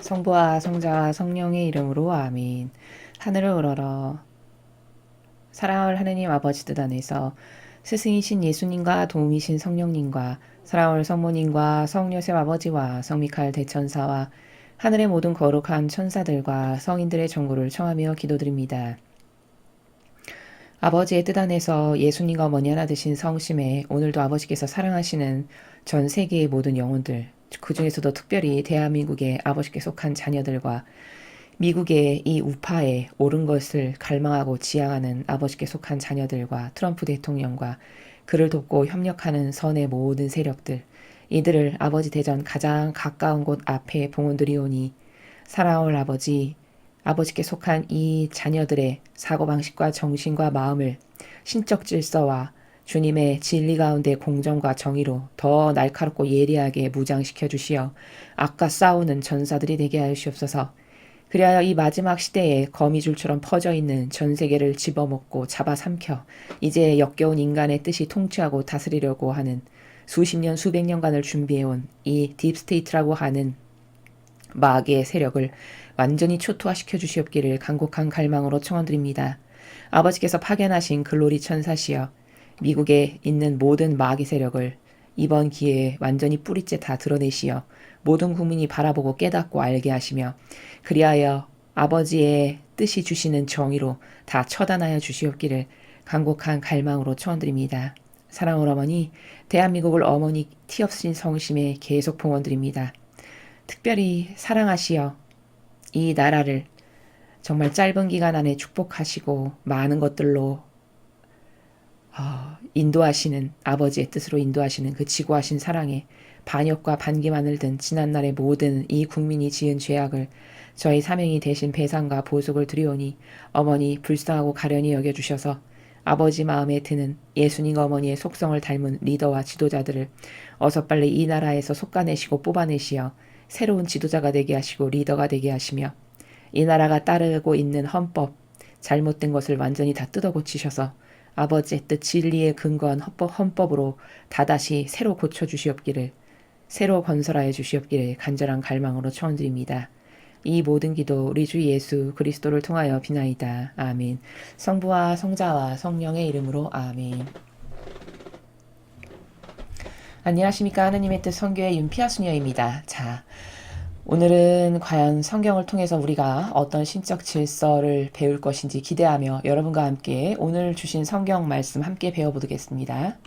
성부와 성자와 성령의 이름으로 아멘. 하늘을 우러러 사랑할 하느님 아버지 뜻 안에서 스승이신 예수님과 도움이신 성령님과 사랑할 성모님과 성요셉 아버지와 성미카엘 대천사와 하늘의 모든 거룩한 천사들과 성인들의 정고를 청하며 기도드립니다. 아버지의 뜻 안에서 예수님과 어머니 하나 되신 성심에 오늘도 아버지께서 사랑하시는 전 세계의 모든 영혼들, 그 중에서도 특별히 대한민국의 아버지께 속한 자녀들과 미국의 이 우파에 옳은 것을 갈망하고 지향하는 아버지께 속한 자녀들과 트럼프 대통령과 그를 돕고 협력하는 선의 모든 세력들, 이들을 아버지 대전 가장 가까운 곳 앞에 봉헌드리오니 사랑할 아버지, 아버지께 속한 이 자녀들의 사고방식과 정신과 마음을 신적 질서와 주님의 진리 가운데 공정과 정의로 더 날카롭고 예리하게 무장시켜 주시어 악과 싸우는 전사들이 되게 하여 주옵소서. 그리하여 이 마지막 시대에 거미줄처럼 퍼져 있는 전 세계를 집어먹고 잡아삼켜 이제 역겨운 인간의 뜻이 통치하고 다스리려고 하는 수십 년 수백 년간을 준비해온 이 딥스테이트라고 하는 마귀의 세력을 완전히 초토화시켜 주시옵기를 간곡한 갈망으로 청원드립니다. 아버지께서 파견하신 글로리 천사시여 미국에 있는 모든 마귀 세력을 이번 기회에 완전히 뿌리째 다 드러내시어 모든 국민이 바라보고 깨닫고 알게 하시며 그리하여 아버지의 뜻이 주시는 정의로 다 처단하여 주시옵기를 간곡한 갈망으로 청원드립니다. 사랑하는 어머니, 대한민국을 어머니 티 없으신 성심에 계속 봉헌드립니다. 특별히 사랑하시어 이 나라를 정말 짧은 기간 안에 축복하시고 많은 것들로 인도하시는 아버지의 뜻으로 인도하시는 그 지고하신 사랑에 반역과 반기만을 든 지난날의 모든 이 국민이 지은 죄악을 저희 사명이 대신 배상과 보속을 드리오니 어머니 불쌍하고 가련히 여겨주셔서 아버지 마음에 드는 예수님 어머니의 속성을 닮은 리더와 지도자들을 어서 빨리 이 나라에서 솎아내시고 뽑아내시어 새로운 지도자가 되게 하시고 리더가 되게 하시며 이 나라가 따르고 있는 헌법, 잘못된 것을 완전히 다 뜯어 고치셔서 아버지의 뜻 진리에 근거한 헌법으로 다다시 새로 고쳐주시옵기를, 새로 건설하여 주시옵기를 간절한 갈망으로 청원드립니다. 이 모든 기도 우리 주 예수 그리스도를 통하여 비나이다. 아멘. 성부와 성자와 성령의 이름으로 아멘. 안녕하십니까. 하느님의 뜻 선교의 윤피아 수녀입니다. 자, 오늘은 과연 성경을 통해서 우리가 어떤 신적 질서를 배울 것인지 기대하며 여러분과 함께 오늘 주신 성경 말씀 함께 배워보겠습니다.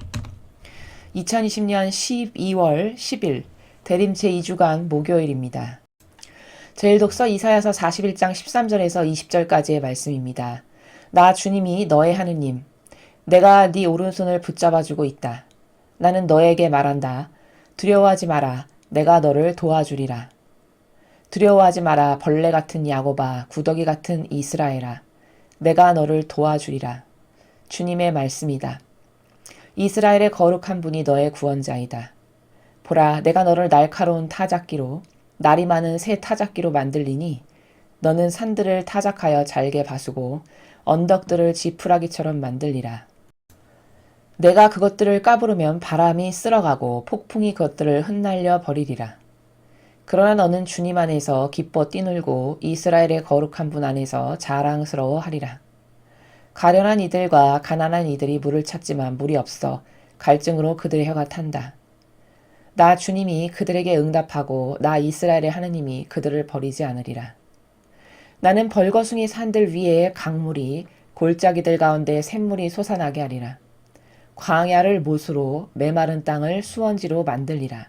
2020년 12월 10일 대림 제2주간 목요일입니다. 제1독서 이사야서 41장 13절에서 20절까지의 말씀입니다. 나 주님이 너의 하느님, 내가 네 오른손을 붙잡아주고 있다. 나는 너에게 말한다. 두려워하지 마라. 내가 너를 도와주리라. 두려워하지 마라. 벌레 같은 야곱아, 구더기 같은 이스라엘아. 내가 너를 도와주리라. 주님의 말씀이다. 이스라엘의 거룩한 분이 너의 구원자이다. 보라, 내가 너를 날카로운 타작기로, 날이 많은 새 타작기로 만들리니 너는 산들을 타작하여 잘게 바수고 언덕들을 지푸라기처럼 만들리라. 내가 그것들을 까부르면 바람이 쓸어가고 폭풍이 그것들을 흩날려 버리리라. 그러나 너는 주님 안에서 기뻐 뛰놀고 이스라엘의 거룩한 분 안에서 자랑스러워하리라. 가련한 이들과 가난한 이들이 물을 찾지만 물이 없어 갈증으로 그들의 혀가 탄다. 나 주님이 그들에게 응답하고 나 이스라엘의 하느님이 그들을 버리지 않으리라. 나는 벌거숭이 산들 위에 강물이 골짜기들 가운데 샘물이 솟아나게 하리라. 광야를 못으로 메마른 땅을 수원지로 만들리라.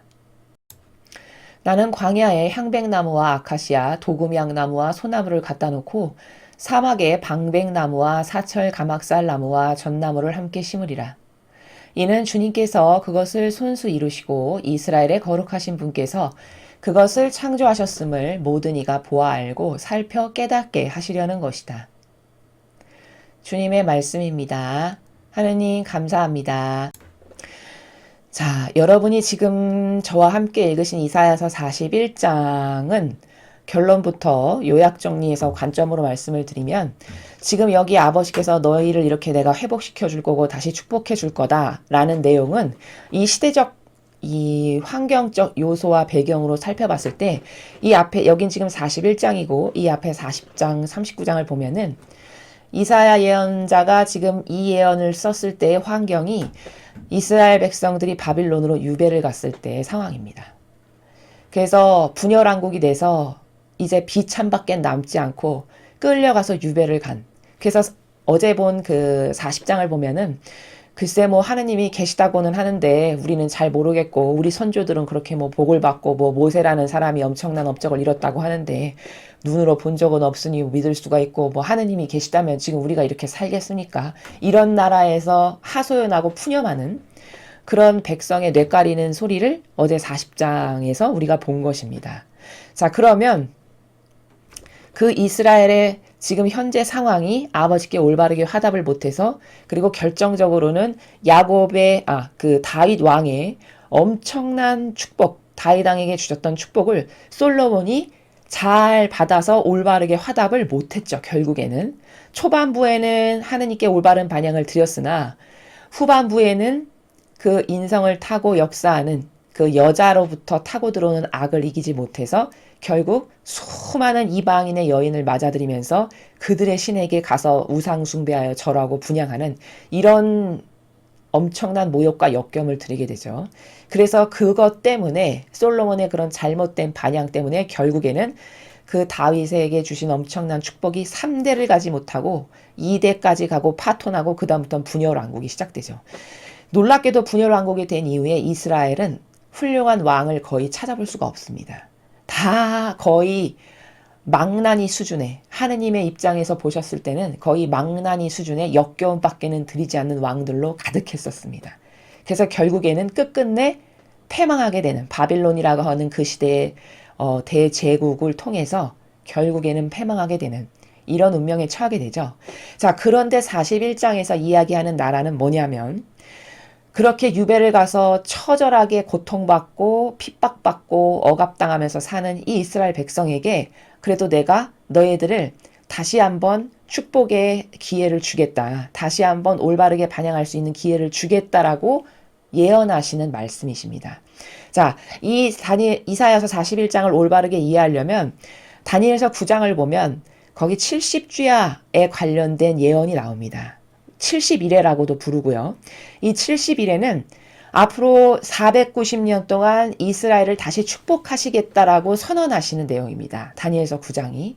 나는 광야에 향백나무와 아카시아, 도금향나무와 소나무를 갖다 놓고 사막에 방백나무와 사철 가막살나무와 전나무를 함께 심으리라. 이는 주님께서 그것을 손수 이루시고 이스라엘의 거룩하신 분께서 그것을 창조하셨음을 모든 이가 보아 알고 살펴 깨닫게 하시려는 것이다. 주님의 말씀입니다. 하느님 감사합니다. 자, 여러분이 지금 저와 함께 읽으신 이사야서 41장은 결론부터 요약 정리해서 관점으로 말씀을 드리면 지금 여기 아버지께서 너희를 이렇게 내가 회복시켜 줄 거고 다시 축복해 줄 거다 라는 내용은 이 시대적 이 환경적 요소와 배경으로 살펴봤을 때 이 앞에 여긴 지금 41장이고 이 앞에 40장, 39장을 보면은 이사야 예언자가 지금 이 예언을 썼을 때의 환경이 이스라엘 백성들이 바빌론으로 유배를 갔을 때의 상황입니다. 그래서 분열왕국이 돼서 이제 비참밖에 남지 않고 끌려가서 유배를 간. 그래서 어제 본 그 40장을 보면은 글쎄 뭐 하느님이 계시다고는 하는데 우리는 잘 모르겠고 우리 선조들은 그렇게 뭐 복을 받고 뭐 모세라는 사람이 엄청난 업적을 이뤘다고 하는데 눈으로 본 적은 없으니 믿을 수가 있고 뭐 하느님이 계시다면 지금 우리가 이렇게 살겠습니까? 이런 나라에서 하소연하고 푸념하는 그런 백성의 뇌까리는 소리를 어제 40장에서 우리가 본 것입니다. 자, 그러면 그 이스라엘의 지금 현재 상황이 아버지께 올바르게 화답을 못해서 그리고 결정적으로는 야곱의 그 다윗 왕의 엄청난 축복, 다윗 왕에게 주셨던 축복을 솔로몬이 잘 받아서 올바르게 화답을 못했죠. 결국에는 초반부에는 하느님께 올바른 반향을 드렸으나 후반부에는 그 인성을 타고 역사하는 그 여자로부터 타고 들어오는 악을 이기지 못해서 결국 수많은 이방인의 여인을 맞아들이면서 그들의 신에게 가서 우상 숭배하여 절하고 분향하는 이런 엄청난 모욕과 역경을 드리게 되죠. 그래서 그것 때문에 솔로몬의 그런 잘못된 반향 때문에 결국에는 그 다윗에게 주신 엄청난 축복이 3대를 가지 못하고 2대까지 가고 파토나고 그 다음부터는 분열왕국이 시작되죠. 놀랍게도 분열왕국이 된 이후에 이스라엘은 훌륭한 왕을 거의 찾아볼 수가 없습니다. 다 거의 망나니 수준의 하느님의 입장에서 보셨을 때는 거의 망나니 수준의 역겨움밖에는 드리지 않는 왕들로 가득했었습니다. 그래서 결국에는 끝끝내 패망하게 되는 바빌론이라고 하는 그 시대의 대제국을 통해서 결국에는 패망하게 되는 이런 운명에 처하게 되죠. 자, 그런데 41장에서 이야기하는 나라는 뭐냐면 그렇게 유배를 가서 처절하게 고통받고 핍박받고 억압당하면서 사는 이 이스라엘 백성에게 그래도 내가 너희들을 다시 한번 축복의 기회를 주겠다. 다시 한번 올바르게 반영할 수 있는 기회를 주겠다라고 예언하시는 말씀이십니다. 자, 이사야서 41장을 올바르게 이해하려면 다니엘서 9장을 보면 거기 70주야에 관련된 예언이 나옵니다. 70일에라고도 부르고요. 이 70일에는 앞으로 490년 동안 이스라엘을 다시 축복하시겠다라고 선언하시는 내용입니다. 다니엘서 9장이.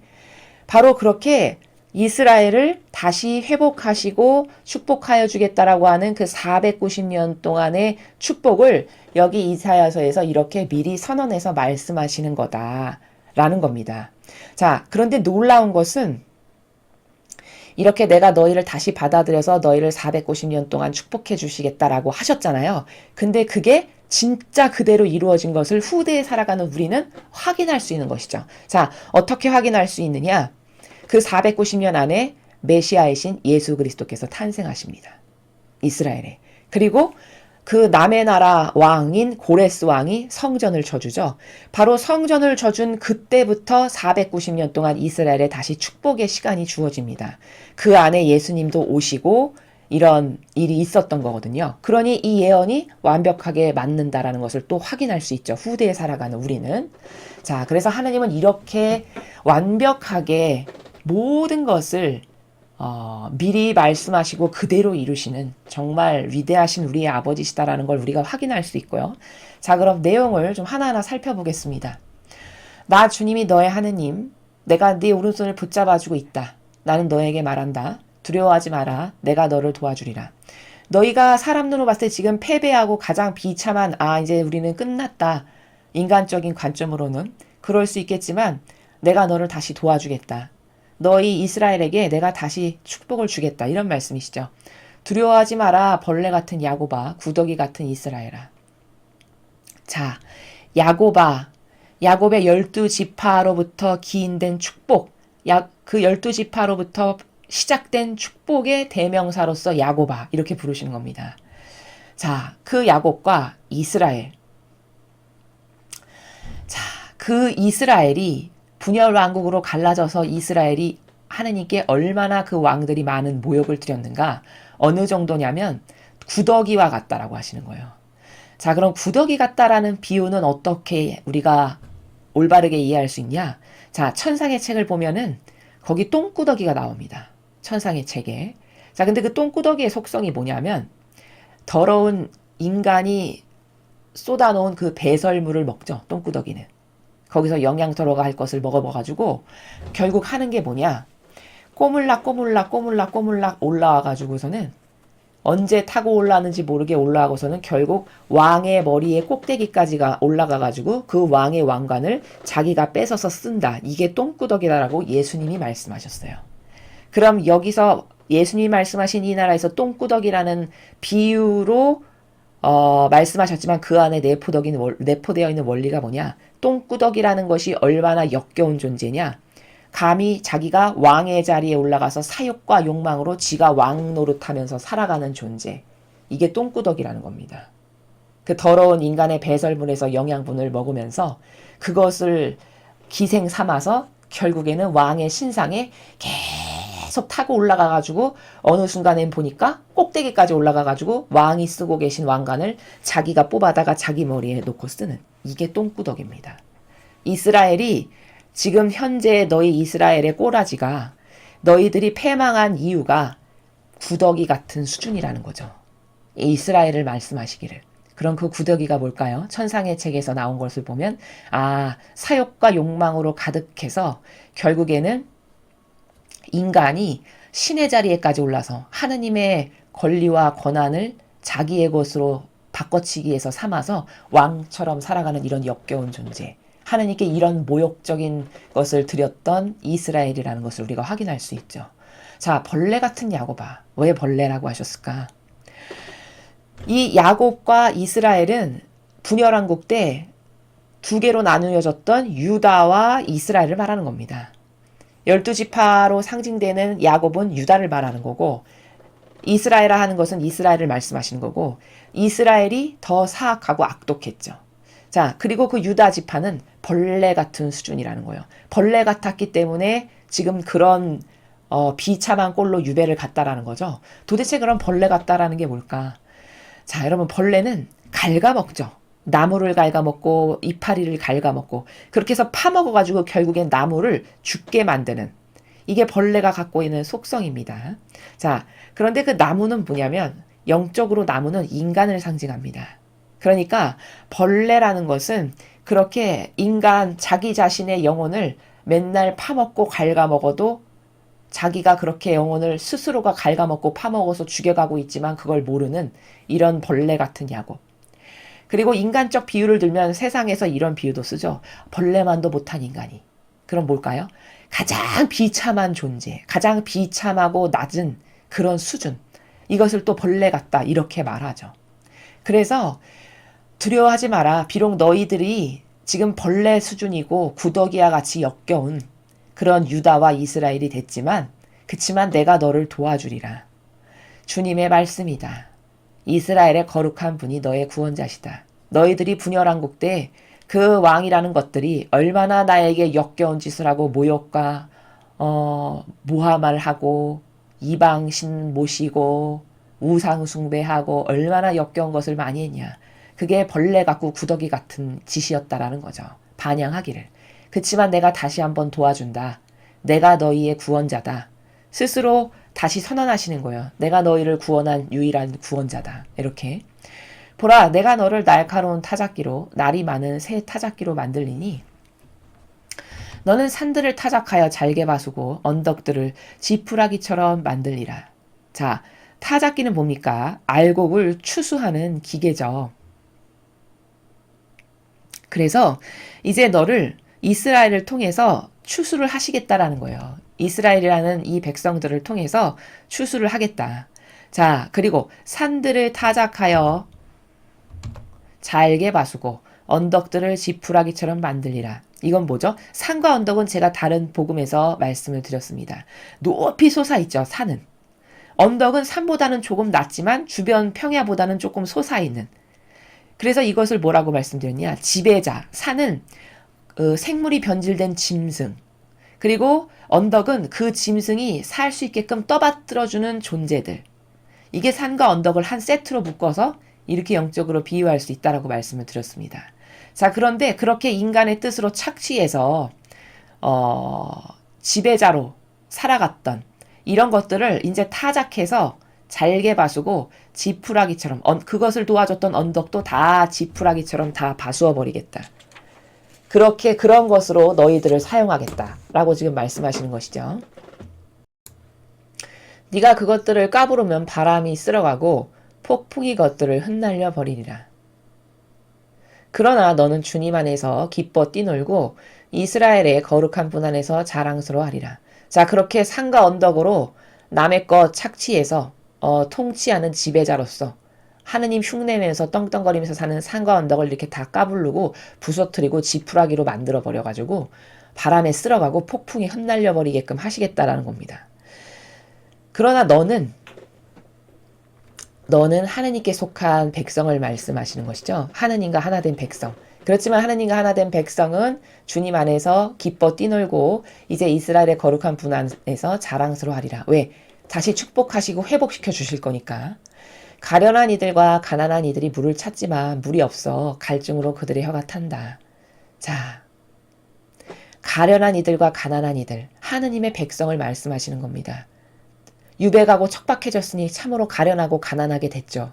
바로 그렇게 이스라엘을 다시 회복하시고 축복하여 주겠다라고 하는 그 490년 동안의 축복을 여기 이사야서에서 이렇게 미리 선언해서 말씀하시는 거다라는 겁니다. 자, 그런데 놀라운 것은 이렇게 내가 너희를 다시 받아들여서 너희를 490년 동안 축복해 주시겠다라고 하셨잖아요. 근데 그게 진짜 그대로 이루어진 것을 후대에 살아가는 우리는 확인할 수 있는 것이죠. 자, 어떻게 확인할 수 있느냐? 그 490년 안에 메시아이신 예수 그리스도께서 탄생하십니다. 이스라엘에. 그리고 그 남의 나라 왕인 고레스 왕이 성전을 쳐주죠. 바로 성전을 쳐준 그때부터 490년 동안 이스라엘에 다시 축복의 시간이 주어집니다. 그 안에 예수님도 오시고 이런 일이 있었던 거거든요. 그러니 이 예언이 완벽하게 맞는다라는 것을 또 확인할 수 있죠. 후대에 살아가는 우리는. 자, 그래서 하나님은 이렇게 완벽하게 모든 것을 미리 말씀하시고 그대로 이루시는 정말 위대하신 우리의 아버지시다라는 걸 우리가 확인할 수 있고요. 자, 그럼 내용을 좀 하나하나 살펴보겠습니다. 나 주님이 너의 하느님, 내가 네 오른손을 붙잡아주고 있다. 나는 너에게 말한다. 두려워하지 마라. 내가 너를 도와주리라. 너희가 사람 눈으로 봤을 때 지금 패배하고 가장 비참한 이제 우리는 끝났다. 인간적인 관점으로는 그럴 수 있겠지만 내가 너를 다시 도와주겠다. 너희 이스라엘에게 내가 다시 축복을 주겠다. 이런 말씀이시죠. 두려워하지 마라. 벌레 같은 야곱아. 구더기 같은 이스라엘아. 자, 야곱아. 야곱의 12지파로부터 기인된 축복. 그 12지파로부터 시작된 축복의 대명사로서 야곱아. 이렇게 부르시는 겁니다. 자, 그 야곱과 이스라엘. 자, 그 이스라엘이 분열 왕국으로 갈라져서 이스라엘이 하느님께 얼마나 그 왕들이 많은 모욕을 드렸는가 어느 정도냐면 구더기와 같다라고 하시는 거예요. 자, 그럼 구더기 같다라는 비유는 어떻게 우리가 올바르게 이해할 수 있냐? 자, 천상의 책을 보면은 거기 똥구더기가 나옵니다. 천상의 책에. 자, 근데 그 똥구더기의 속성이 뭐냐면 더러운 인간이 쏟아놓은 그 배설물을 먹죠. 똥구더기는. 거기서 영양 들어갈 것을 먹어봐가지고 결국 하는 게 뭐냐? 꼬물락 올라와가지고서는 언제 타고 올라왔는지 모르게 올라가고서는 결국 왕의 머리에 꼭대기까지가 올라가가지고 그 왕의 왕관을 자기가 뺏어서 쓴다. 이게 똥구더기다라고 예수님이 말씀하셨어요. 그럼 여기서 예수님이 말씀하신 이 나라에서 똥구더기라는 비유로 말씀하셨지만 그 안에 내포되어 있는 원리가 뭐냐? 똥구더기라는 것이 얼마나 역겨운 존재냐? 감히 자기가 왕의 자리에 올라가서 사욕과 욕망으로 지가 왕 노릇하면서 살아가는 존재. 이게 똥구더기라는 겁니다. 그 더러운 인간의 배설물에서 영양분을 먹으면서 그것을 기생 삼아서 결국에는 왕의 신상에 계속 타고 올라가가지고 어느 순간엔 보니까 꼭대기까지 올라가가지고 왕이 쓰고 계신 왕관을 자기가 뽑아다가 자기 머리에 놓고 쓰는 이게 똥구더기입니다. 이스라엘이 지금 현재 너희 이스라엘의 꼬라지가 너희들이 패망한 이유가 구더기 같은 수준이라는 거죠. 이스라엘을 말씀하시기를. 그럼 그 구더기가 뭘까요? 천상의 책에서 나온 것을 보면 사욕과 욕망으로 가득해서 결국에는 인간이 신의 자리에까지 올라서 하느님의 권리와 권한을 자기의 것으로 바꿔치기 위해서 삼아서 왕처럼 살아가는 이런 역겨운 존재. 하느님께 이런 모욕적인 것을 드렸던 이스라엘이라는 것을 우리가 확인할 수 있죠. 자, 벌레 같은 야곱아. 왜 벌레라고 하셨을까? 이 야곱과 이스라엘은 분열왕국 때 두 개로 나누어졌던 유다와 이스라엘을 말하는 겁니다. 12지파로 상징되는 야곱은 유다를 말하는 거고 이스라엘이라 하는 것은 이스라엘을 말씀하시는 거고 이스라엘이 더 사악하고 악독했죠. 자, 그리고 그 유다 지파는 벌레 같은 수준이라는 거예요. 벌레 같았기 때문에 지금 그런 비참한 꼴로 유배를 갔다라는 거죠. 도대체 그럼 벌레 같다라는 게 뭘까? 자, 여러분 벌레는 갉아먹죠. 나무를 갉아먹고 이파리를 갉아먹고 그렇게 해서 파먹어가지고 결국엔 나무를 죽게 만드는 이게 벌레가 갖고 있는 속성입니다. 자, 그런데 그 나무는 뭐냐면 영적으로 나무는 인간을 상징합니다. 그러니까 벌레라는 것은 그렇게 인간 자기 자신의 영혼을 맨날 파먹고 갉아먹어도 자기가 그렇게 영혼을 스스로가 갉아먹고 파먹어서 죽여가고 있지만 그걸 모르는 이런 벌레 같은 야곱. 그리고 인간적 비유를 들면 세상에서 이런 비유도 쓰죠. 벌레만도 못한 인간이. 그럼 뭘까요? 가장 비참한 존재, 가장 비참하고 낮은 그런 수준. 이것을 또 벌레 같다 이렇게 말하죠. 그래서 두려워하지 마라. 비록 너희들이 지금 벌레 수준이고 구더기와 같이 역겨운 그런 유다와 이스라엘이 됐지만 그치만 내가 너를 도와주리라. 주님의 말씀이다. 이스라엘의 거룩한 분이 너의 구원자시다. 너희들이 분열왕국 때 그 왕이라는 것들이 얼마나 나에게 역겨운 짓을 하고 모욕과 모함을 하고 이방신 모시고 우상 숭배하고 얼마나 역겨운 것을 많이 했냐. 그게 벌레 같고 구더기 같은 짓이었다라는 거죠. 반향하기를. 그치만 내가 다시 한번 도와준다. 내가 너희의 구원자다. 스스로 다시 선언하시는 거예요. 내가 너희를 구원한 유일한 구원자다. 이렇게. 보라, 내가 너를 날카로운 타작기로 날이 많은 새 타작기로 만들리니 너는 산들을 타작하여 잘게 바수고 언덕들을 지푸라기처럼 만들리라. 자, 타작기는 뭡니까? 알곡을 추수하는 기계죠. 그래서 이제 너를 이스라엘을 통해서 추수를 하시겠다라는 거예요. 이스라엘이라는 이 백성들을 통해서 추수를 하겠다. 자, 그리고 산들을 타작하여 잘게 바수고 언덕들을 지푸라기처럼 만들리라. 이건 뭐죠? 산과 언덕은 제가 다른 복음에서 말씀을 드렸습니다. 높이 솟아있죠, 산은. 언덕은 산보다는 조금 낮지만 주변 평야보다는 조금 솟아있는. 그래서 이것을 뭐라고 말씀드렸냐? 지배자, 산은 생물이 변질된 짐승. 그리고 언덕은 그 짐승이 살 수 있게끔 떠받들어주는 존재들. 이게 산과 언덕을 한 세트로 묶어서 이렇게 영적으로 비유할 수 있다라고 말씀을 드렸습니다. 자, 그런데 그렇게 인간의 뜻으로 착취해서 지배자로 살아갔던 이런 것들을 이제 타작해서 잘게 봐주고 지푸라기처럼 그것을 도와줬던 언덕도 다 지푸라기처럼 다 봐주어 버리겠다. 그렇게 그런 것으로 너희들을 사용하겠다라고 지금 말씀하시는 것이죠. 네가 그것들을 까부르면 바람이 쓸어가고 폭풍이 것들을 흩날려 버리리라. 그러나 너는 주님 안에서 기뻐 뛰놀고 이스라엘의 거룩한 분 안에서 자랑스러워하리라. 자, 그렇게 산과 언덕으로 남의 것 착취해서 통치하는 지배자로서 하느님 흉내내면서 떵떵거리면서 사는 산과 언덕을 이렇게 다 까부르고 부서뜨리고 지푸라기로 만들어 버려가지고 바람에 쓸어가고 폭풍이 흩날려 버리게끔 하시겠다라는 겁니다. 그러나 너는 하느님께 속한 백성을 말씀하시는 것이죠. 하느님과 하나 된 백성. 그렇지만 하느님과 하나 된 백성은 주님 안에서 기뻐 뛰놀고 이제 이스라엘의 거룩한 분 안에서 자랑스러워하리라. 왜? 다시 축복하시고 회복시켜 주실 거니까. 가련한 이들과 가난한 이들이 물을 찾지만 물이 없어 갈증으로 그들의 혀가 탄다. 자, 가련한 이들과 가난한 이들, 하느님의 백성을 말씀하시는 겁니다. 유배가고 척박해졌으니 참으로 가련하고 가난하게 됐죠.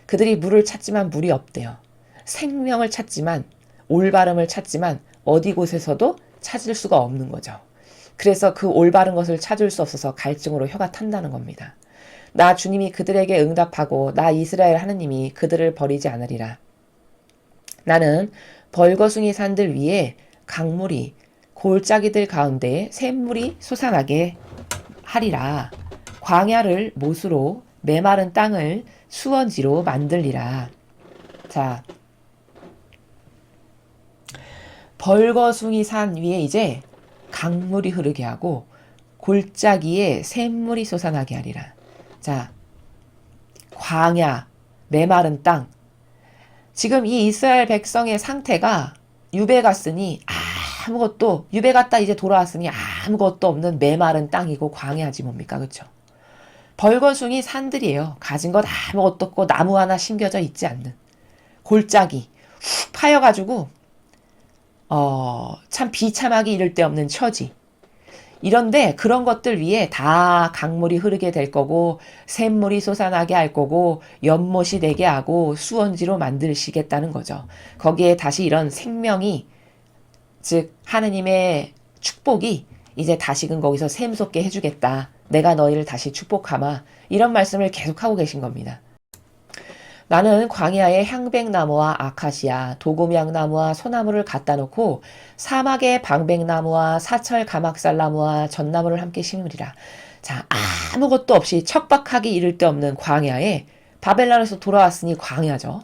그들이 물을 찾지만 물이 없대요. 생명을 찾지만 올바름을 찾지만 어디 곳에서도 찾을 수가 없는 거죠. 그래서 그 올바른 것을 찾을 수 없어서 갈증으로 혀가 탄다는 겁니다. 나 주님이 그들에게 응답하고 나 이스라엘 하느님이 그들을 버리지 않으리라. 나는 벌거숭이 산들 위에 강물이 골짜기들 가운데 샘물이 솟아나게 하리라. 광야를 못으로 메마른 땅을 수원지로 만들리라. 자, 벌거숭이 산 위에 이제 강물이 흐르게 하고 골짜기에 샘물이 솟아나게 하리라. 자, 광야, 메마른 땅. 지금 이 이스라엘 백성의 상태가 유배 갔으니 아무것도, 유배 갔다 이제 돌아왔으니 아무것도 없는 메마른 땅이고 광야지 뭡니까? 그렇죠? 벌거숭이 산들이에요. 가진 것 아무것도 없고 나무 하나 심겨져 있지 않는 골짜기 훅 파여가지고 참 비참하기 이를 데 없는 처지. 이런데 그런 것들 위에 다 강물이 흐르게 될 거고 샘물이 솟아나게 할 거고 연못이 되게 하고 수원지로 만드시겠다는 거죠. 거기에 다시 이런 생명이, 즉 하느님의 축복이 이제 다시금 거기서 샘솟게 해주겠다. 내가 너희를 다시 축복하마. 이런 말씀을 계속하고 계신 겁니다. 나는 광야에 향백나무와 아카시아, 도금향나무와 소나무를 갖다 놓고 사막에 방백나무와 사철 가막살나무와 전나무를 함께 심으리라. 자, 아무것도 없이 척박하기 이를 데 없는 광야에 바벨론에서 돌아왔으니 광야죠.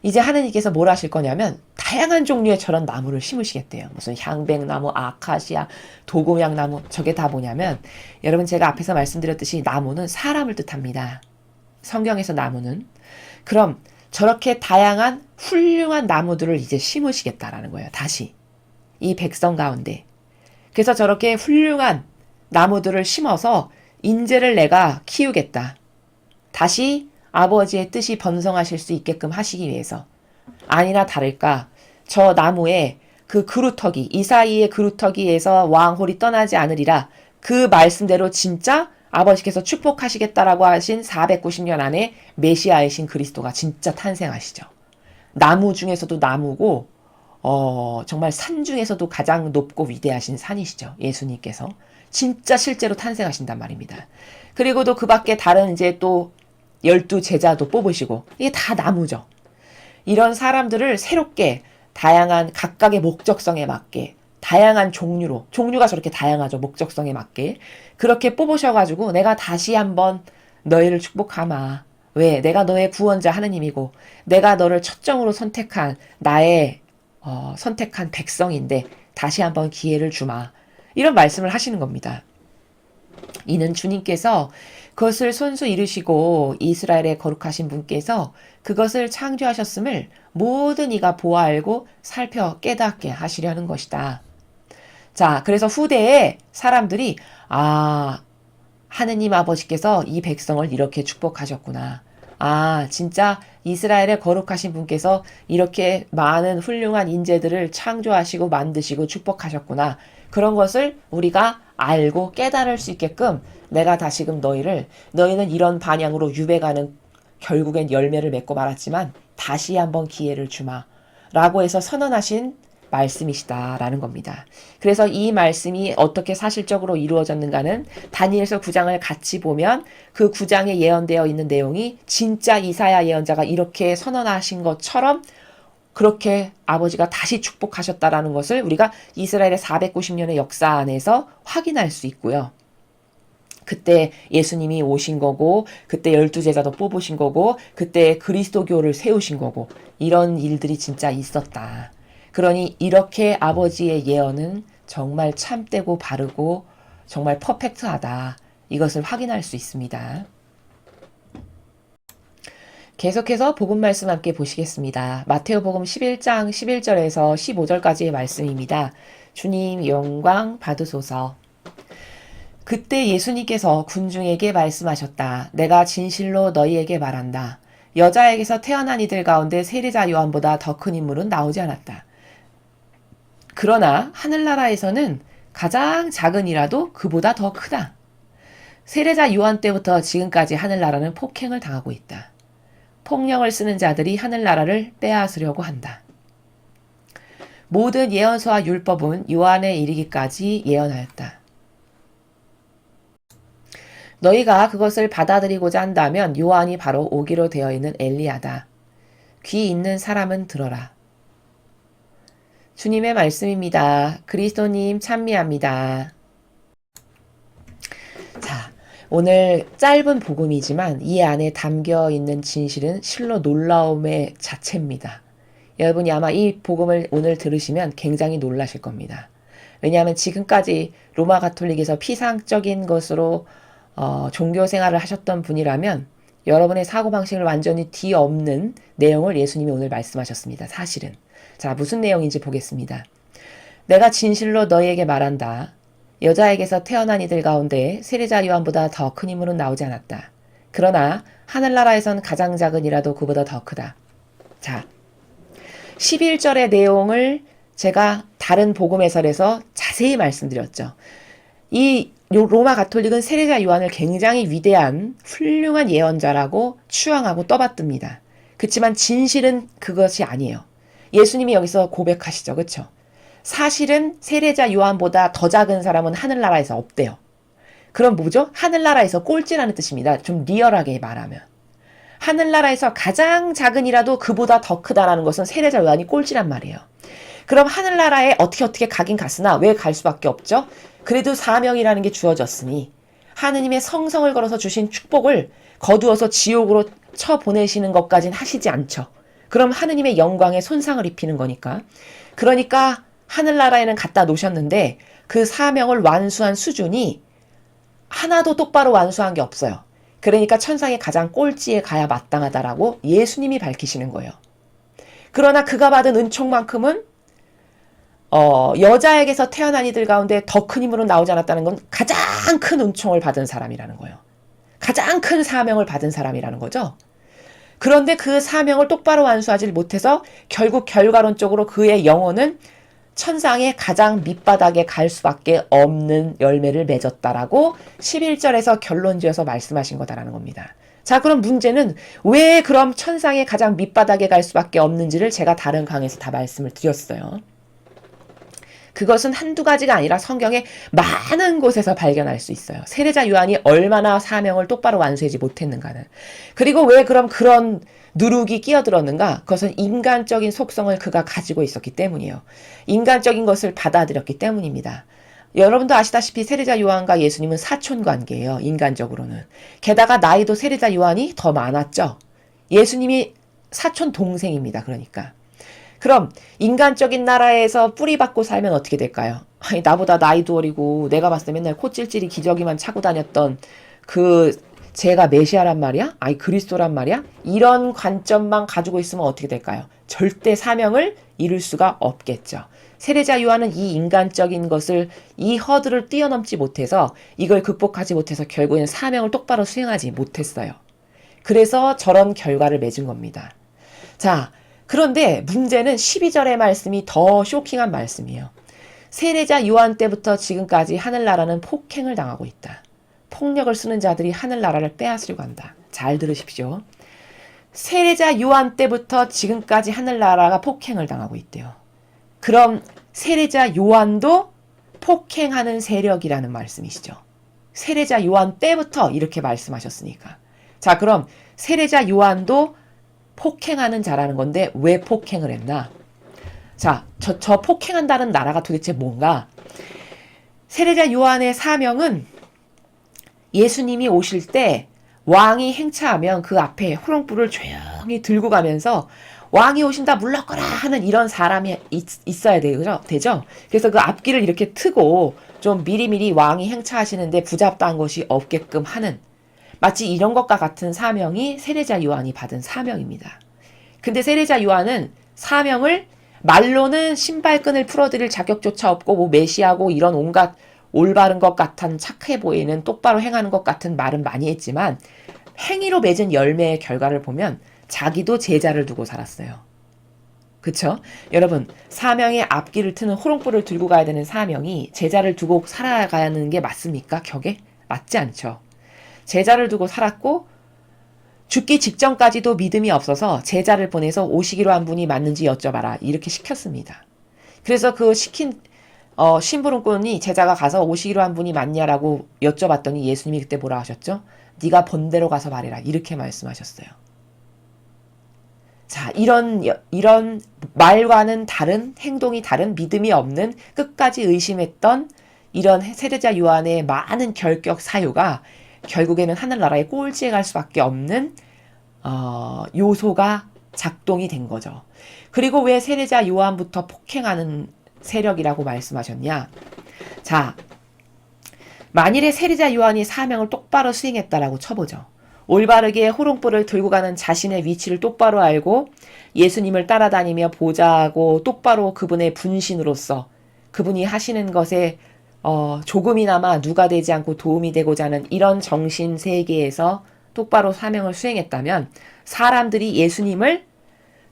이제 하느님께서 뭘 하실 거냐면 다양한 종류의 저런 나무를 심으시겠대요. 무슨 향백나무, 아카시아, 도금향나무. 저게 다 뭐냐면 여러분 제가 앞에서 말씀드렸듯이 나무는 사람을 뜻합니다. 성경에서 나무는. 그럼 저렇게 다양한 훌륭한 나무들을 이제 심으시겠다라는 거예요. 다시. 이 백성 가운데. 그래서 저렇게 훌륭한 나무들을 심어서 인재를 내가 키우겠다. 다시 아버지의 뜻이 번성하실 수 있게끔 하시기 위해서. 아니나 다를까 저 나무에 그 그루터기, 이사이의 그루터기에서 왕홀이 떠나지 않으리라. 그 말씀대로 진짜 아버지께서 축복하시겠다라고 하신 490년 안에 메시아이신 그리스도가 진짜 탄생하시죠. 나무 중에서도 나무고 정말 산 중에서도 가장 높고 위대하신 산이시죠. 예수님께서 진짜 실제로 탄생하신단 말입니다. 그리고도 그 밖에 다른 이제 또 12 제자도 뽑으시고 이게 다 나무죠. 이런 사람들을 새롭게 다양한 각각의 목적성에 맞게 다양한 종류가 저렇게 다양하죠. 목적성에 맞게 그렇게 뽑으셔가지고 내가 다시 한번 너희를 축복하마. 왜? 내가 너의 구원자 하느님이고 내가 너를 첫정으로 선택한 나의 선택한 백성인데 다시 한번 기회를 주마. 이런 말씀을 하시는 겁니다. 이는 주님께서 그것을 손수 이루시고 이스라엘의 거룩하신 분께서 그것을 창조하셨음을 모든 이가 보아 알고 살펴 깨닫게 하시려는 것이다. 자, 그래서 후대에 사람들이 하느님 아버지께서 이 백성을 이렇게 축복하셨구나. 아, 진짜 이스라엘의 거룩하신 분께서 이렇게 많은 훌륭한 인재들을 창조하시고 만드시고 축복하셨구나. 그런 것을 우리가 알고 깨달을 수 있게끔 내가 다시금 너희는 이런 반향으로 유배가는 결국엔 열매를 맺고 말았지만 다시 한번 기회를 주마. 라고 해서 선언하신 말씀이시다라는 겁니다. 그래서 이 말씀이 어떻게 사실적으로 이루어졌는가는 다니엘서 9장을 같이 보면 그 9장에 예언되어 있는 내용이 진짜 이사야 예언자가 이렇게 선언하신 것처럼 그렇게 아버지가 다시 축복하셨다라는 것을 우리가 이스라엘의 490년의 역사 안에서 확인할 수 있고요. 그때 예수님이 오신 거고, 그때 12제자도 뽑으신 거고, 그때 그리스도교를 세우신 거고, 이런 일들이 진짜 있었다. 그러니 이렇게 아버지의 예언은 정말 참되고 바르고 정말 퍼펙트하다. 이것을 확인할 수 있습니다. 계속해서 복음 말씀 함께 보시겠습니다. 마테오복음 11장 11절에서 15절까지의 말씀입니다. 주님 영광 받으소서. 그때 예수님께서 군중에게 말씀하셨다. 내가 진실로 너희에게 말한다. 여자에게서 태어난 이들 가운데 세례자 요한보다 더 큰 인물은 나오지 않았다. 그러나 하늘나라에서는 가장 작은 이라도 그보다 더 크다. 세례자 요한 때부터 지금까지 하늘나라는 폭행을 당하고 있다. 폭력을 쓰는 자들이 하늘나라를 빼앗으려고 한다. 모든 예언서와 율법은 요한에 이르기까지 예언하였다. 너희가 그것을 받아들이고자 한다면 요한이 바로 오기로 되어 있는 엘리야다. 귀 있는 사람은 들어라. 주님의 말씀입니다. 그리스도님 찬미합니다. 자, 오늘 짧은 복음이지만 이 안에 담겨 있는 진실은 실로 놀라움의 자체입니다. 여러분이 아마 이 복음을 오늘 들으시면 굉장히 놀라실 겁니다. 왜냐하면 지금까지 로마 가톨릭에서 피상적인 것으로 종교 생활을 하셨던 분이라면 여러분의 사고방식을 완전히 뒤엎는 내용을 예수님이 오늘 말씀하셨습니다. 사실은. 자, 무슨 내용인지 보겠습니다. 내가 진실로 너희에게 말한다. 여자에게서 태어난 이들 가운데 세례자 요한보다 더 큰 인물은 나오지 않았다. 그러나 하늘나라에선 가장 작은 이라도 그보다 더 크다. 자, 11절의 내용을 제가 다른 복음 해설에서 자세히 말씀드렸죠. 이 로마 가톨릭은 세례자 요한을 굉장히 위대한 훌륭한 예언자라고 추앙하고 떠받듭니다. 그렇지만 진실은 그것이 아니에요. 예수님이 여기서 고백하시죠. 그렇죠? 사실은 세례자 요한보다 더 작은 사람은 하늘나라에서 없대요. 그럼 뭐죠? 하늘나라에서 꼴찌라는 뜻입니다. 좀 리얼하게 말하면. 하늘나라에서 가장 작은 이라도 그보다 더 크다라는 것은 세례자 요한이 꼴찌란 말이에요. 그럼 하늘나라에 어떻게 가긴 갔으나 왜 갈 수밖에 없죠? 그래도 사명이라는 게 주어졌으니 하느님의 성성을 걸어서 주신 축복을 거두어서 지옥으로 쳐보내시는 것까진 하시지 않죠. 그럼 하느님의 영광에 손상을 입히는 거니까. 그러니까 하늘나라에는 갖다 놓으셨는데 그 사명을 완수한 수준이 하나도 똑바로 완수한 게 없어요. 그러니까 천상의 가장 꼴찌에 가야 마땅하다라고 예수님이 밝히시는 거예요. 그러나 그가 받은 은총만큼은 여자에게서 태어난 이들 가운데 더 큰 힘으로 나오지 않았다는 건 가장 큰 은총을 받은 사람이라는 거예요. 가장 큰 사명을 받은 사람이라는 거죠. 그런데 그 사명을 똑바로 완수하지 못해서 결국 결과론적으로 그의 영혼은 천상의 가장 밑바닥에 갈 수밖에 없는 열매를 맺었다라고 11절에서 결론 지어서 말씀하신 거다라는 겁니다. 자, 그럼 문제는 왜 그럼 천상의 가장 밑바닥에 갈 수밖에 없는지를 제가 다른 강에서 다 말씀을 드렸어요. 그것은 한두 가지가 아니라 성경의 많은 곳에서 발견할 수 있어요. 세례자 요한이 얼마나 사명을 똑바로 완수하지 못했는가는. 그리고 왜 그럼 그런 누룩이 끼어들었는가? 그것은 인간적인 속성을 그가 가지고 있었기 때문이에요. 인간적인 것을 받아들였기 때문입니다. 여러분도 아시다시피 세례자 요한과 예수님은 사촌 관계예요. 인간적으로는. 게다가 나이도 세례자 요한이 더 많았죠. 예수님이 사촌 동생입니다. 그러니까. 그럼 인간적인 나라에서 뿌리박고 살면 어떻게 될까요? 아니, 나보다 나이도 어리고 내가 봤을 때 맨날 콧질질이 기저귀만 차고 다녔던 제가 메시아란 말이야? 아니 그리스도란 말이야? 이런 관점만 가지고 있으면 어떻게 될까요? 절대 사명을 이룰 수가 없겠죠. 세례자 요한은 이 인간적인 것을 이 허들을 뛰어넘지 못해서 이걸 극복하지 못해서 결국에는 사명을 똑바로 수행하지 못했어요. 그래서 저런 결과를 맺은 겁니다. 자, 그런데 문제는 12절의 말씀이 더 쇼킹한 말씀이에요. 세례자 요한 때부터 지금까지 하늘나라는 폭행을 당하고 있다. 폭력을 쓰는 자들이 하늘나라를 빼앗으려고 한다. 잘 들으십시오. 세례자 요한 때부터 지금까지 하늘나라가 폭행을 당하고 있대요. 그럼 세례자 요한도 폭행하는 세력이라는 말씀이시죠. 세례자 요한 때부터 이렇게 말씀하셨으니까. 자, 그럼 세례자 요한도 폭행하는 자라는 건데 왜 폭행을 했나? 자, 저 폭행한다는 나라가 도대체 뭔가? 세례자 요한의 사명은 예수님이 오실 때 왕이 행차하면 그 앞에 호롱불을 조용히 들고 가면서 왕이 오신다 물러거라 하는 이런 사람이 있어야 되죠. 그래서 그 앞길을 이렇게 트고 좀 미리미리 왕이 행차하시는데 부잡다한 것이 없게끔 하는 마치 이런 것과 같은 사명이 세례자 요한이 받은 사명입니다. 근데 세례자 요한은 사명을 말로는 신발끈을 풀어드릴 자격조차 없고 뭐 메시아고 이런 온갖 올바른 것 같은 착해 보이는 똑바로 행하는 것 같은 말은 많이 했지만 행위로 맺은 열매의 결과를 보면 자기도 제자를 두고 살았어요. 그쵸? 여러분, 사명의 앞길을 트는 호롱불을 들고 가야 되는 사명이 제자를 두고 살아가는 게 맞습니까? 격에? 맞지 않죠. 제자를 두고 살았고 죽기 직전까지도 믿음이 없어서 제자를 보내서 오시기로 한 분이 맞는지 여쭤봐라. 이렇게 시켰습니다. 그래서 그 시킨 심부름꾼이 제자가 가서 오시기로 한 분이 맞냐라고 여쭤봤더니 예수님이 그때 뭐라 하셨죠? 네가 본 대로 가서 말해라. 이렇게 말씀하셨어요. 자, 이런 말과는 다른, 행동이 다른, 믿음이 없는, 끝까지 의심했던 이런 세례자 요한의 많은 결격 사유가 결국에는 하늘나라의 꼴찌에 갈 수밖에 없는 요소가 작동이 된 거죠. 그리고 왜 세례자 요한부터 폭행하는 세력이라고 말씀하셨냐? 자, 만일에 세례자 요한이 사명을 똑바로 수행했다라고 쳐보죠. 올바르게 호롱불을 들고 가는 자신의 위치를 똑바로 알고 예수님을 따라다니며 보좌하고 똑바로 그분의 분신으로서 그분이 하시는 것에 조금이나마 누가 되지 않고 도움이 되고자 하는 이런 정신 세계에서 똑바로 사명을 수행했다면 사람들이 예수님을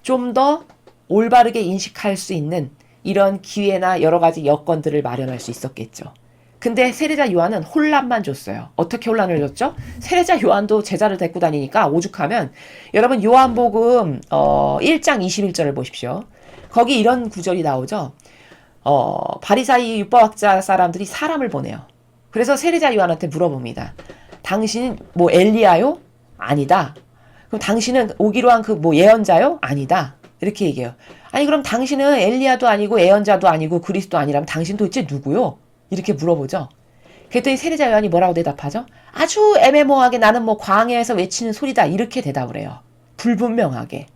좀 더 올바르게 인식할 수 있는 이런 기회나 여러 가지 여건들을 마련할 수 있었겠죠. 근데 세례자 요한은 혼란만 줬어요. 어떻게 혼란을 줬죠? 세례자 요한도 제자를 데리고 다니니까 오죽하면 여러분 요한복음 1장 21절을 보십시오. 거기 이런 구절이 나오죠. 바리사이 율법학자 사람들이 사람을 보내요. 그래서 세례자 요한한테 물어봅니다. 당신은 뭐 엘리야요? 아니다. 그럼 당신은 오기로 한 그 뭐 예언자요? 아니다. 이렇게 얘기해요. 아니 그럼 당신은 엘리야도 아니고 예언자도 아니고 그리스도 아니라면 당신 도대체 누구요? 이렇게 물어보죠. 그랬더니 세례자 요한이 뭐라고 대답하죠? 아주 애매모호하게 나는 뭐 광야에서 외치는 소리다. 이렇게 대답을 해요. 불분명하게.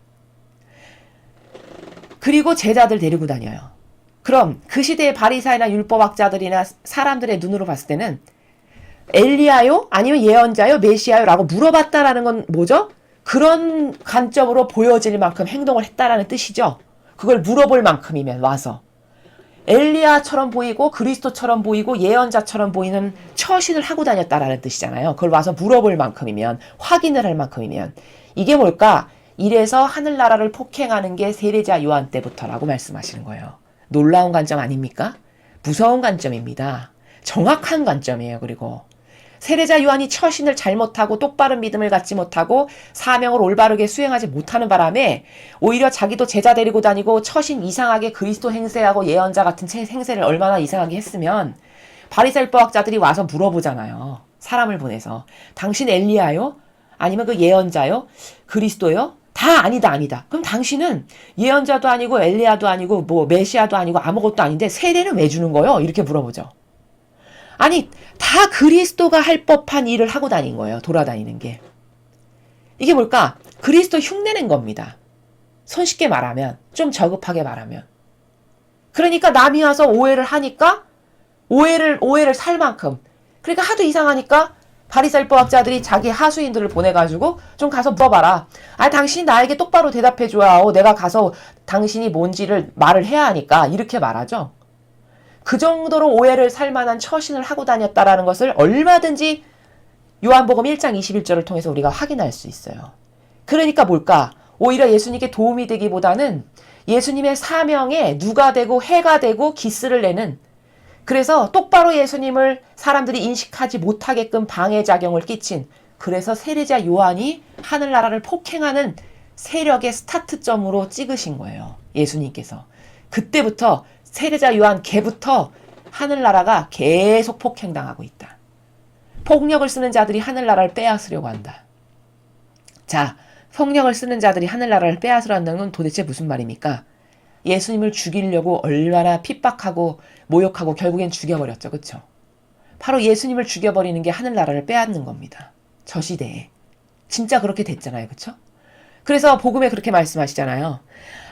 그리고 제자들 데리고 다녀요. 그럼 그 시대의 바리사이나 율법학자들이나 사람들의 눈으로 봤을 때는 엘리야요? 아니면 예언자요? 메시아요? 라고 물어봤다라는 건 뭐죠? 그런 관점으로 보여질 만큼 행동을 했다라는 뜻이죠. 그걸 물어볼 만큼이면 와서. 엘리야처럼 보이고 그리스도처럼 보이고 예언자처럼 보이는 처신을 하고 다녔다라는 뜻이잖아요. 그걸 와서 물어볼 만큼이면, 확인을 할 만큼이면. 이게 뭘까? 이래서 하늘나라를 폭행하는 게 세례자 요한 때부터라고 말씀하시는 거예요. 놀라운 관점 아닙니까? 무서운 관점입니다. 정확한 관점이에요. 그리고 세례자 요한이 처신을 잘못하고 똑바른 믿음을 갖지 못하고 사명을 올바르게 수행하지 못하는 바람에 오히려 자기도 제자 데리고 다니고 처신 이상하게 그리스도 행세하고 예언자 같은 행세를 얼마나 이상하게 했으면 바리새인법학자들이 와서 물어보잖아요. 사람을 보내서 당신 엘리야요? 아니면 그 예언자요? 그리스도요? 다 아니다. 그럼 당신은 예언자도 아니고 엘리야도 아니고 뭐 메시아도 아니고 아무것도 아닌데 세례는 왜 주는 거요? 이렇게 물어보죠. 아니 다 그리스도가 할 법한 일을 하고 다닌 거예요. 돌아다니는 게. 이게 뭘까? 그리스도 흉내낸 겁니다. 손쉽게 말하면, 좀 저급하게 말하면. 그러니까 남이 와서 오해를 하니까 오해를 살 만큼. 그러니까 하도 이상하니까 바리새인법학자들이 자기 하수인들을 보내가지고 좀 가서 물어봐라. 아, 당신이 나에게 똑바로 대답해줘야 내가 가서 당신이 뭔지를 말을 해야 하니까 이렇게 말하죠. 그 정도로 오해를 살 만한 처신을 하고 다녔다라는 것을 얼마든지 요한복음 1장 21절을 통해서 우리가 확인할 수 있어요. 그러니까 뭘까? 오히려 예수님께 도움이 되기보다는 예수님의 사명에 누가 되고 해가 되고 기스를 내는, 그래서 똑바로 예수님을 사람들이 인식하지 못하게끔 방해작용을 끼친, 그래서 세례자 요한이 하늘나라를 폭행하는 세력의 스타트점으로 찍으신 거예요. 예수님께서. 그때부터 세례자 요한 걔부터 하늘나라가 계속 폭행당하고 있다. 폭력을 쓰는 자들이 하늘나라를 빼앗으려고 한다. 자, 폭력을 쓰는 자들이 하늘나라를 빼앗으려는 건 도대체 무슨 말입니까? 예수님을 죽이려고 얼마나 핍박하고 모욕하고 결국엔 죽여버렸죠. 그쵸? 바로 예수님을 죽여버리는 게 하늘나라를 빼앗는 겁니다. 저 시대에. 진짜 그렇게 됐잖아요. 그쵸? 그래서 복음에 그렇게 말씀하시잖아요.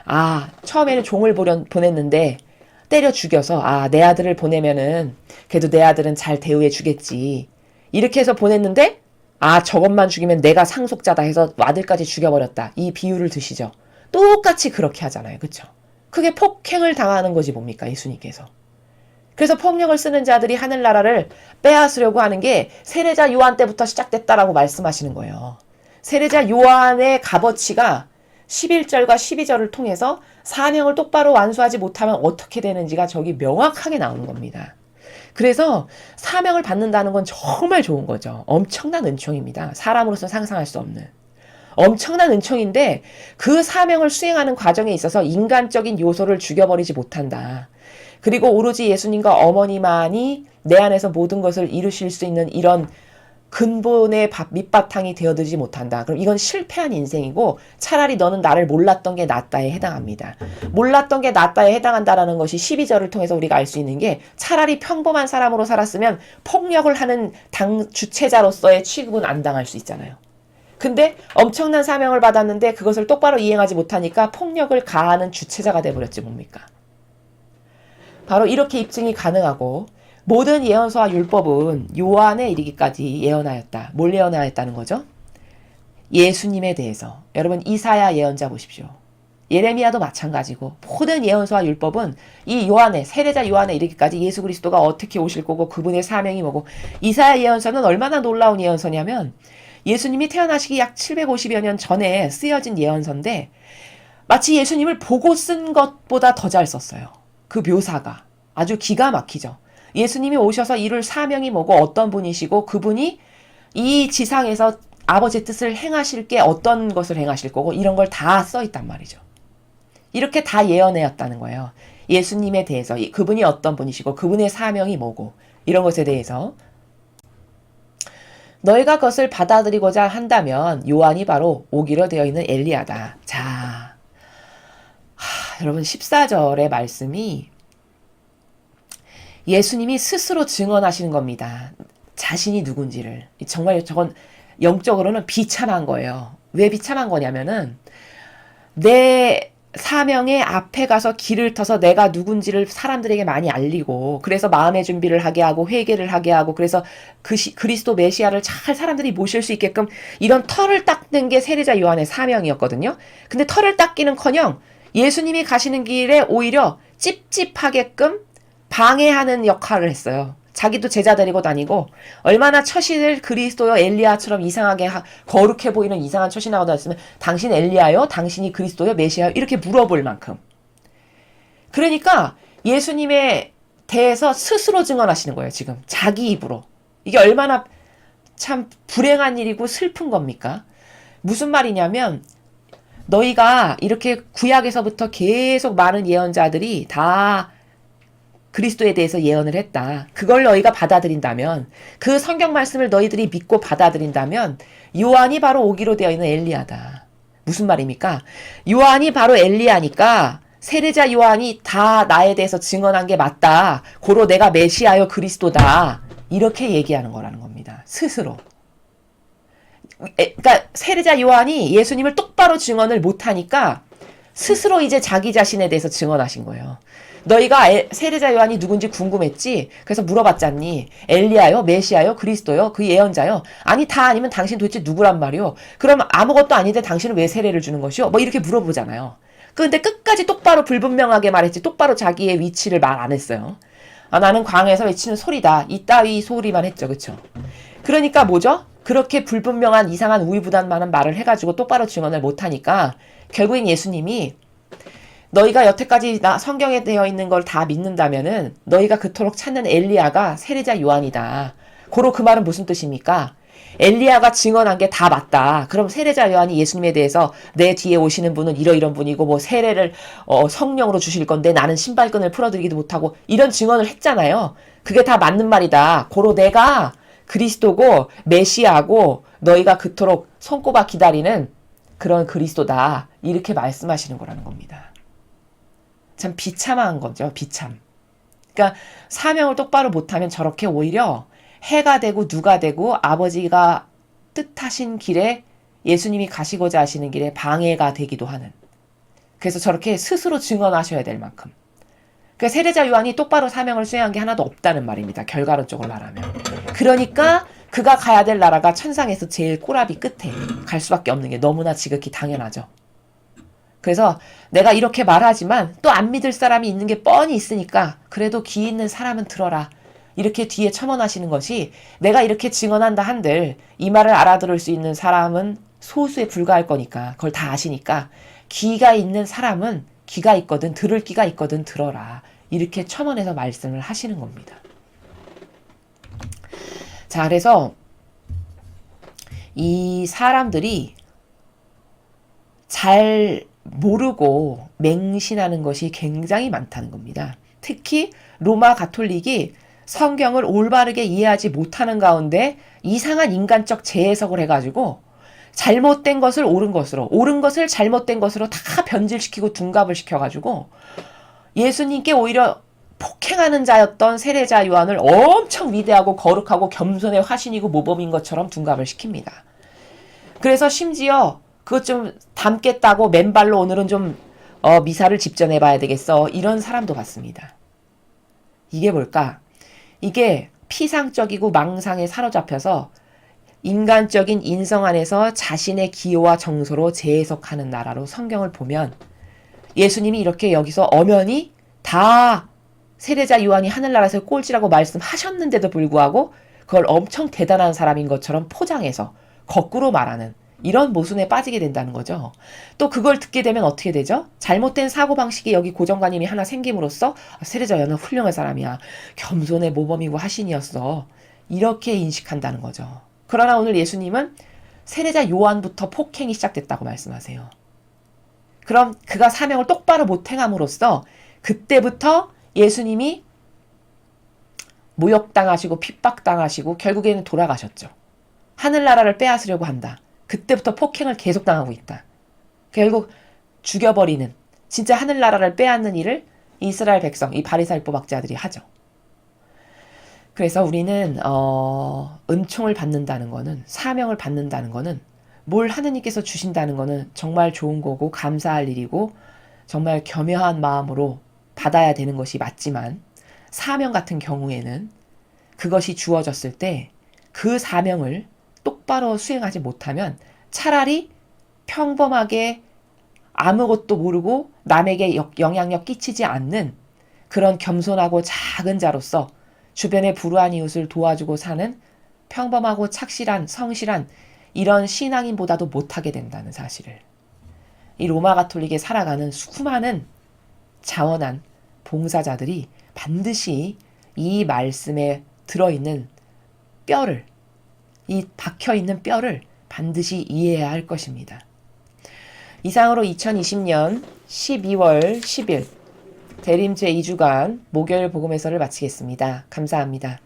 아, 처음에는 종을 보냈는데 때려 죽여서 내 아들을 보내면은 그래도 내 아들은 잘 대우해 주겠지. 이렇게 해서 보냈는데 저것만 죽이면 내가 상속자다 해서 아들까지 죽여버렸다. 이 비유를 드시죠. 똑같이 그렇게 하잖아요. 그쵸? 그게 폭행을 당하는 거지 뭡니까? 예수님께서. 그래서 폭력을 쓰는 자들이 하늘나라를 빼앗으려고 하는 게 세례자 요한 때부터 시작됐다라고 말씀하시는 거예요. 세례자 요한의 값어치가 11절과 12절을 통해서 사명을 똑바로 완수하지 못하면 어떻게 되는지가 저기 명확하게 나오는 겁니다. 그래서 사명을 받는다는 건 정말 좋은 거죠. 엄청난 은총입니다. 사람으로서 상상할 수 없는. 엄청난 은총인데 그 사명을 수행하는 과정에 있어서 인간적인 요소를 죽여버리지 못한다. 그리고 오로지 예수님과 어머니만이 내 안에서 모든 것을 이루실 수 있는 이런 근본의 밑바탕이 되어들지 못한다. 그럼 이건 실패한 인생이고 차라리 너는 나를 몰랐던 게 낫다에 해당합니다. 몰랐던 게 낫다에 해당한다라는 것이 12절을 통해서 우리가 알 수 있는 게 차라리 평범한 사람으로 살았으면 폭력을 하는 주체자로서의 취급은 안 당할 수 있잖아요. 근데 엄청난 사명을 받았는데 그것을 똑바로 이행하지 못하니까 폭력을 가하는 주체자가 돼버렸지 뭡니까? 바로 이렇게 입증이 가능하고 모든 예언서와 율법은 요한에 이르기까지 예언하였다. 뭘 예언하였다는 거죠? 예수님에 대해서. 여러분 이사야 예언자 보십시오. 예레미야도 마찬가지고 모든 예언서와 율법은 이 요한에 세례자 요한에 이르기까지 예수 그리스도가 어떻게 오실 거고 그분의 사명이 뭐고, 이사야 예언서는 얼마나 놀라운 예언서냐면 예수님이 태어나시기 약 750여 년 전에 쓰여진 예언서인데 마치 예수님을 보고 쓴 것보다 더 잘 썼어요. 그 묘사가 아주 기가 막히죠. 예수님이 오셔서 이룰 사명이 뭐고 어떤 분이시고 그분이 이 지상에서 아버지의 뜻을 행하실 게 어떤 것을 행하실 거고 이런 걸 다 써있단 말이죠. 이렇게 다 예언해왔다는 거예요. 예수님에 대해서 그분이 어떤 분이시고 그분의 사명이 뭐고 이런 것에 대해서 너희가 그것을 받아들이고자 한다면 요한이 바로 오기로 되어 있는 엘리야다. 자, 여러분 14절의 말씀이 예수님이 스스로 증언하시는 겁니다. 자신이 누군지를. 정말 저건 영적으로는 비참한 거예요. 왜 비참한 거냐면은 내 사명의 앞에 가서 길을 터서 내가 누군지를 사람들에게 많이 알리고 그래서 마음의 준비를 하게 하고 회개를 하게 하고 그래서 그리스도 메시아를 잘 사람들이 모실 수 있게끔 이런 털을 닦는 게 세례자 요한의 사명이었거든요. 근데 털을 닦기는커녕 예수님이 가시는 길에 오히려 찝찝하게끔 방해하는 역할을 했어요. 자기도 제자 데리고 다니고 얼마나 처신을 그리스도요 엘리야처럼 이상하게 거룩해 보이는 이상한 처신 나오다 했으면 당신 엘리야요? 당신이 그리스도요? 메시아요? 이렇게 물어볼 만큼. 그러니까 예수님에 대해서 스스로 증언하시는 거예요. 지금 자기 입으로. 이게 얼마나 참 불행한 일이고 슬픈 겁니까? 무슨 말이냐면 너희가 이렇게 구약에서부터 계속 많은 예언자들이 다 그리스도에 대해서 예언을 했다. 그걸 너희가 받아들인다면, 그 성경 말씀을 너희들이 믿고 받아들인다면 요한이 바로 오기로 되어 있는 엘리야다. 무슨 말입니까? 요한이 바로 엘리야니까 세례자 요한이 다 나에 대해서 증언한 게 맞다. 고로 내가 메시아요 그리스도다. 이렇게 얘기하는 거라는 겁니다. 스스로. 그러니까 세례자 요한이 예수님을 똑바로 증언을 못하니까 스스로 이제 자기 자신에 대해서 증언하신 거예요. 너희가 세례자 요한이 누군지 궁금했지? 그래서 물어봤잖니. 엘리야요? 메시아요? 그리스도요? 그 예언자요? 아니 다 아니면 당신 도대체 누구란 말이요? 그럼 아무것도 아닌데 당신은 왜 세례를 주는 것이요? 뭐 이렇게 물어보잖아요. 근데 끝까지 똑바로 불분명하게 말했지 똑바로 자기의 위치를 말 안 했어요. 나는 광야에서 외치는 소리다. 이따위 소리만 했죠. 그쵸? 그러니까 뭐죠? 그렇게 불분명한 이상한 우유부단만한 말을 해가지고 똑바로 증언을 못하니까 결국엔 예수님이 너희가 여태까지 성경에 되어 있는 걸 다 믿는다면은 너희가 그토록 찾는 엘리야가 세례자 요한이다. 고로 그 말은 무슨 뜻입니까? 엘리야가 증언한 게 다 맞다. 그럼 세례자 요한이 예수님에 대해서 내 뒤에 오시는 분은 이러이런 분이고 뭐 세례를 성령으로 주실 건데 나는 신발끈을 풀어드리기도 못하고 이런 증언을 했잖아요. 그게 다 맞는 말이다. 고로 내가 그리스도고 메시아고 너희가 그토록 손꼽아 기다리는 그런 그리스도다. 이렇게 말씀하시는 거라는 겁니다. 참 비참한 거죠. 비참. 그러니까 사명을 똑바로 못하면 저렇게 오히려 해가 되고 누가 되고 아버지가 뜻하신 길에 예수님이 가시고자 하시는 길에 방해가 되기도 하는. 그래서 저렇게 스스로 증언하셔야 될 만큼. 그러니까 세례자 요한이 똑바로 사명을 수행한 게 하나도 없다는 말입니다. 결과론적으로 말하면. 그러니까 그가 가야 될 나라가 천상에서 제일 꼬라비 끝에 갈 수밖에 없는 게 너무나 지극히 당연하죠. 그래서 내가 이렇게 말하지만 또 안 믿을 사람이 있는 게 뻔히 있으니까 그래도 귀 있는 사람은 들어라. 이렇게 뒤에 첨언하시는 것이 내가 이렇게 증언한다 한들 이 말을 알아들을 수 있는 사람은 소수에 불과할 거니까 그걸 다 아시니까 귀가 있는 사람은 귀가 있거든 들을 귀가 있거든 들어라. 이렇게 첨언해서 말씀을 하시는 겁니다. 자, 그래서 이 사람들이 잘 모르고 맹신하는 것이 굉장히 많다는 겁니다. 특히 로마 가톨릭이 성경을 올바르게 이해하지 못하는 가운데 이상한 인간적 재해석을 해가지고 잘못된 것을 옳은 것으로, 옳은 것을 잘못된 것으로 다 변질시키고 둔갑을 시켜가지고 예수님께 오히려 폭행하는 자였던 세례자 요한을 엄청 위대하고 거룩하고 겸손의 화신이고 모범인 것처럼 둔갑을 시킵니다. 그래서 심지어 그것 좀 닮겠다고 맨발로 오늘은 좀 미사를 집전해봐야 되겠어. 이런 사람도 봤습니다. 이게 뭘까? 이게 피상적이고 망상에 사로잡혀서 인간적인 인성 안에서 자신의 기호와 정서로 재해석하는 나라로 성경을 보면 예수님이 이렇게 여기서 엄연히 다 세례자 요한이 하늘나라에서 꼴찌라고 말씀하셨는데도 불구하고 그걸 엄청 대단한 사람인 것처럼 포장해서 거꾸로 말하는 이런 모순에 빠지게 된다는 거죠. 또 그걸 듣게 되면 어떻게 되죠? 잘못된 사고방식이 여기 고정관념이 하나 생김으로써 세례자 요한은 훌륭한 사람이야. 겸손의 모범이고 하신이었어. 이렇게 인식한다는 거죠. 그러나 오늘 예수님은 세례자 요한부터 폭행이 시작됐다고 말씀하세요. 그럼 그가 사명을 똑바로 못 행함으로써 그때부터 예수님이 모욕당하시고 핍박당하시고 결국에는 돌아가셨죠. 하늘나라를 빼앗으려고 한다. 그때부터 폭행을 계속 당하고 있다. 결국 죽여버리는 진짜 하늘나라를 빼앗는 일을 이스라엘 백성, 이 바리사일 포박자들이 하죠. 그래서 우리는 은총을 받는다는 거는 사명을 받는다는 거는 뭘 하느님께서 주신다는 거는 정말 좋은 거고 감사할 일이고 정말 겸허한 마음으로 받아야 되는 것이 맞지만 사명 같은 경우에는 그것이 주어졌을 때 그 사명을 똑바로 수행하지 못하면 차라리 평범하게 아무것도 모르고 남에게 영향력 끼치지 않는 그런 겸손하고 작은 자로서 주변의 불우한 이웃을 도와주고 사는 평범하고 착실한 성실한 이런 신앙인보다도 못하게 된다는 사실을 이 로마 가톨릭에 살아가는 수많은 자원한 봉사자들이 반드시 이 말씀에 들어있는 뼈를 이 박혀있는 뼈를 반드시 이해해야 할 것입니다. 이상으로 2020년 12월 10일 대림 제2주간 목요일 복음해설을 마치겠습니다. 감사합니다.